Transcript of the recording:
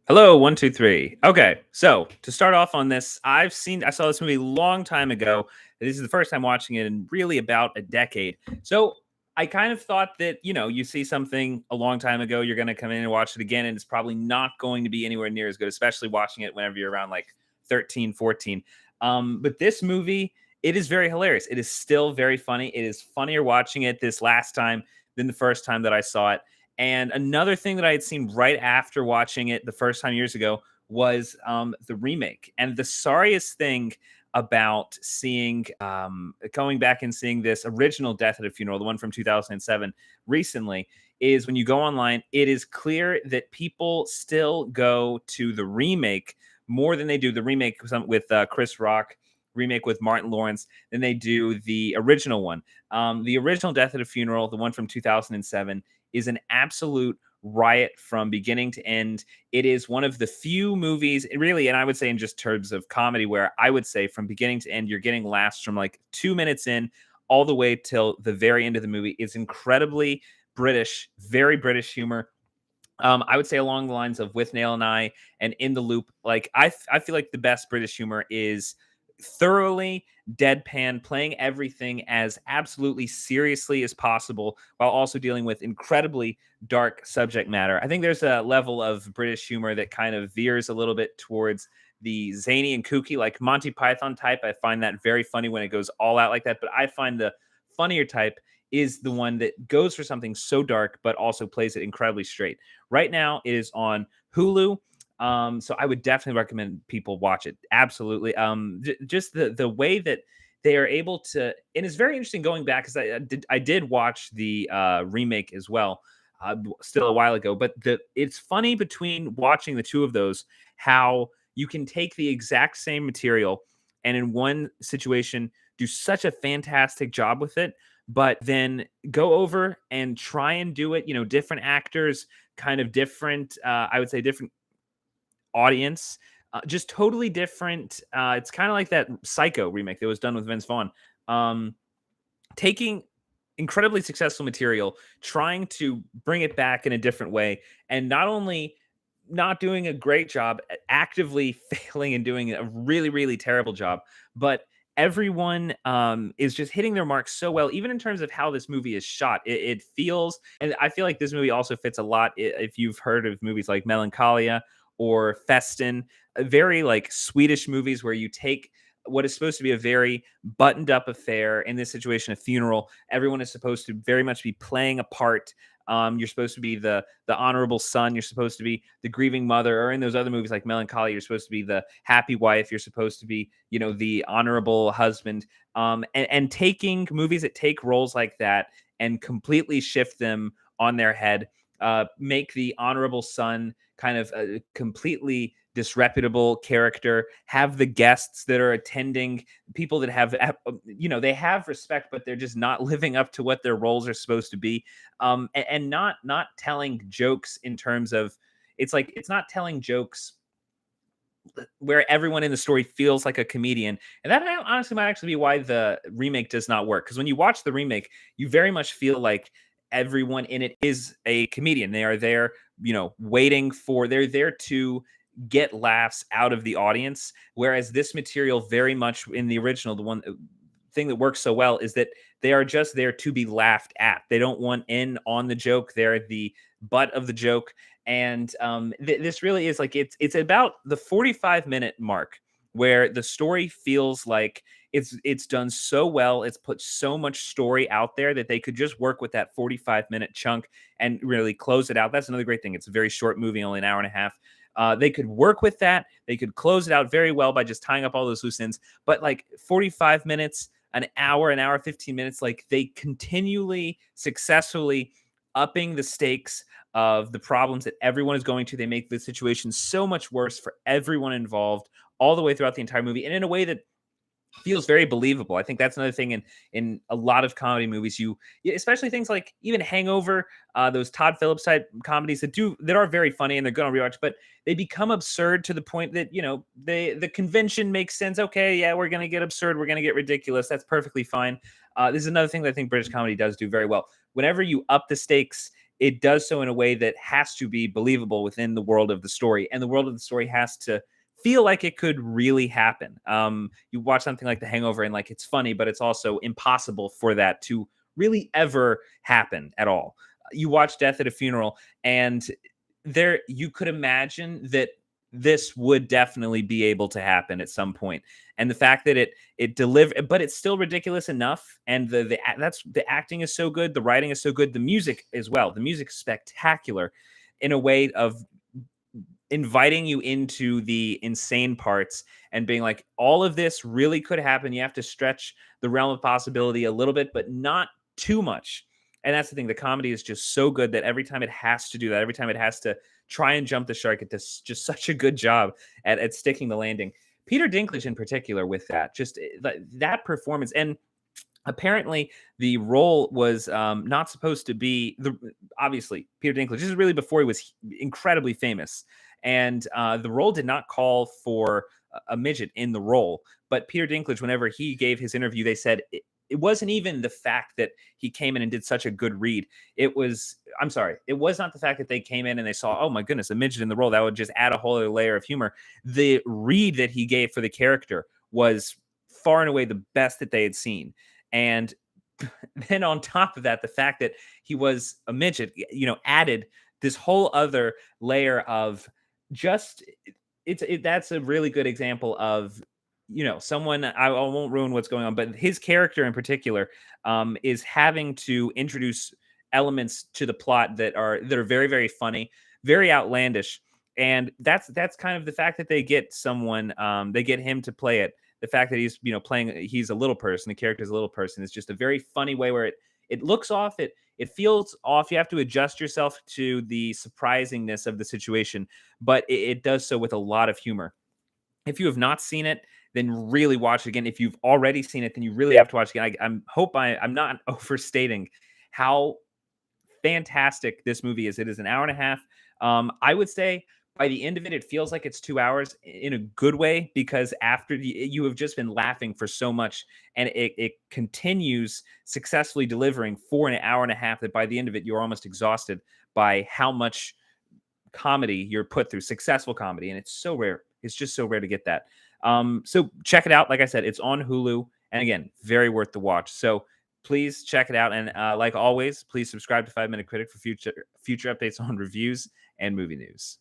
Hello, one, two, three. Okay, so to start off on this, I saw this movie a long time ago. This is the first time watching it in really about a decade. So I kind of thought that, you see something a long time ago, you're going to come in and watch it again, and it's probably not going to be anywhere near as good, especially watching it whenever you're around like 13, 14. But this movie, it is very hilarious. It is still very funny. It is funnier watching it this last time than the first time that I saw it. And another thing that I had seen right after watching it the first time years ago was the remake. And the sorriest thing about seeing going back and seeing this original Death at a Funeral, the one from 2007, recently, is when you go online, it is clear that people still go to the remake more than they do the remake with Chris Rock, remake with Martin Lawrence, than they do the original one. The original Death at a Funeral, the one from 2007, is an absolute riot from beginning to end. It is one of the few movies, really, and I would say in just terms of comedy, where I would say from beginning to end, you're getting laughs from like 2 minutes in all the way till the very end of the movie. It's incredibly British, very British humor. I would say along the lines of With Nail and I and In the Loop. Like I feel like the best British humor is thoroughly deadpan, playing everything as absolutely seriously as possible while also dealing with incredibly dark subject matter. I think there's a level of British humor that kind of veers a little bit towards the zany and kooky, like Monty Python type. I find that very funny when it goes all out like that. But I find the funnier type is the one that goes for something so dark, but also plays it incredibly straight. Right now, it is on Hulu. So I would definitely recommend people watch it. Absolutely. Just the way that they are able to, and it's very interesting going back because I did watch the remake as well, still a while ago. But it's funny between watching the two of those how you can take the exact same material and in one situation do such a fantastic job with it, but then go over and try and do it. Different actors, kind of different. I would say different audience, just totally different. It's kind of like that Psycho remake that was done with Vince Vaughn, um, taking incredibly successful material, trying to bring it back in a different way, and not only not doing a great job, actively failing and doing a really, really terrible job, but everyone is just hitting their marks so well, even in terms of how this movie is shot. It feels, and I feel like this movie also fits a lot if you've heard of movies like Melancholia or Festen, very like Swedish movies where you take what is supposed to be a very buttoned up affair, in this situation a funeral. Everyone is supposed to very much be playing a part. You're supposed to be the honorable son, you're supposed to be the grieving mother, or in those other movies like Melancholy, you're supposed to be the happy wife, you're supposed to be, the honorable husband. And taking movies that take roles like that and completely shift them on their head, make the honorable son kind of a completely disreputable character, have the guests that are attending people that they have respect, but they're just not living up to what their roles are supposed to be. And not telling jokes in terms of, it's like it's not telling jokes where everyone in the story feels like a comedian. And that honestly might actually be why the remake does not work. Because when you watch the remake, you very much feel like everyone in it is a comedian. They are there, they're there to get laughs out of the audience. Whereas this material, very much in the original, the one thing that works so well is that they are just there to be laughed at. They don't want in on the joke. They're the butt of the joke. And this really is like it's about the 45-minute mark where the story feels like it's done so well. It's put so much story out there that they could just work with that 45-minute chunk and really close it out. That's another great thing. It's a very short movie, only an hour and a half. They could work with that. They could close it out very well by just tying up all those loose ends. But like 45 minutes, an hour, 15 minutes, like they continually successfully upping the stakes of the problems that everyone is going to. They make the situation so much worse for everyone involved all the way throughout the entire movie, and in a way that feels very believable. I think that's another thing in a lot of comedy movies, especially things like even Hangover, those Todd Phillips type comedies that are very funny and they're good on rewatch, but they become absurd to the point that the convention makes sense. Okay, yeah, we're gonna get absurd, we're gonna get ridiculous. That's perfectly fine. This is another thing that I think British comedy does do very well. Whenever you up the stakes it does so in a way that has to be believable within the world of the story, and the world of the story has to feel like it could really happen. You watch something like The Hangover, and like it's funny, but it's also impossible for that to really ever happen at all. You watch Death at a Funeral, and there you could imagine that this would definitely be able to happen at some point. And the fact that it deliver, but it's still ridiculous enough, and that's the acting is so good, the writing is so good, the music as well, the music's spectacular in a way of inviting you into the insane parts and being like, all of this really could happen. You have to stretch the realm of possibility a little bit, but not too much. And that's the thing. The comedy is just so good that every time it has to do that, every time it has to try and jump the shark, it does just such a good job at sticking the landing. Peter Dinklage, in particular, with that, just that performance. And apparently the role was not supposed to be the obviously Peter Dinklage. This is really before he was incredibly famous, and the role did not call for a midget in the role. But Peter Dinklage, whenever he gave his interview, they said it wasn't even the fact that he came in and did such a good read. It was, I'm sorry, it was not the fact that they came in and they saw, oh my goodness, a midget in the role. That would just add a whole other layer of humor. The read that he gave for the character was far and away the best that they had seen. And then on top of that, the fact that he was a midget, added this whole other layer of just that's a really good example of someone. I won't ruin what's going on, but his character in particular is having to introduce elements to the plot that are very, very funny, very outlandish. And that's kind of the fact that they get him to play it. The fact that he's playing, he's a little person, the character is a little person, is just a very funny way where it looks off, it feels off. You have to adjust yourself to the surprisingness of the situation, but it does so with a lot of humor. If you have not seen it, then really watch it again. If you've already seen it, then you really have to watch it again. I'm not overstating how fantastic this movie is. It is an hour and a half. I would say by the end of it, it feels like it's 2 hours in a good way, because you have just been laughing for so much, and it continues successfully delivering for an hour and a half, that by the end of it, you're almost exhausted by how much comedy you're put through, successful comedy. And it's so rare. It's just so rare to get that. So check it out. Like I said, it's on Hulu. And again, very worth the watch. So please check it out. And like always, please subscribe to 5 Minute Critic for future updates on reviews and movie news.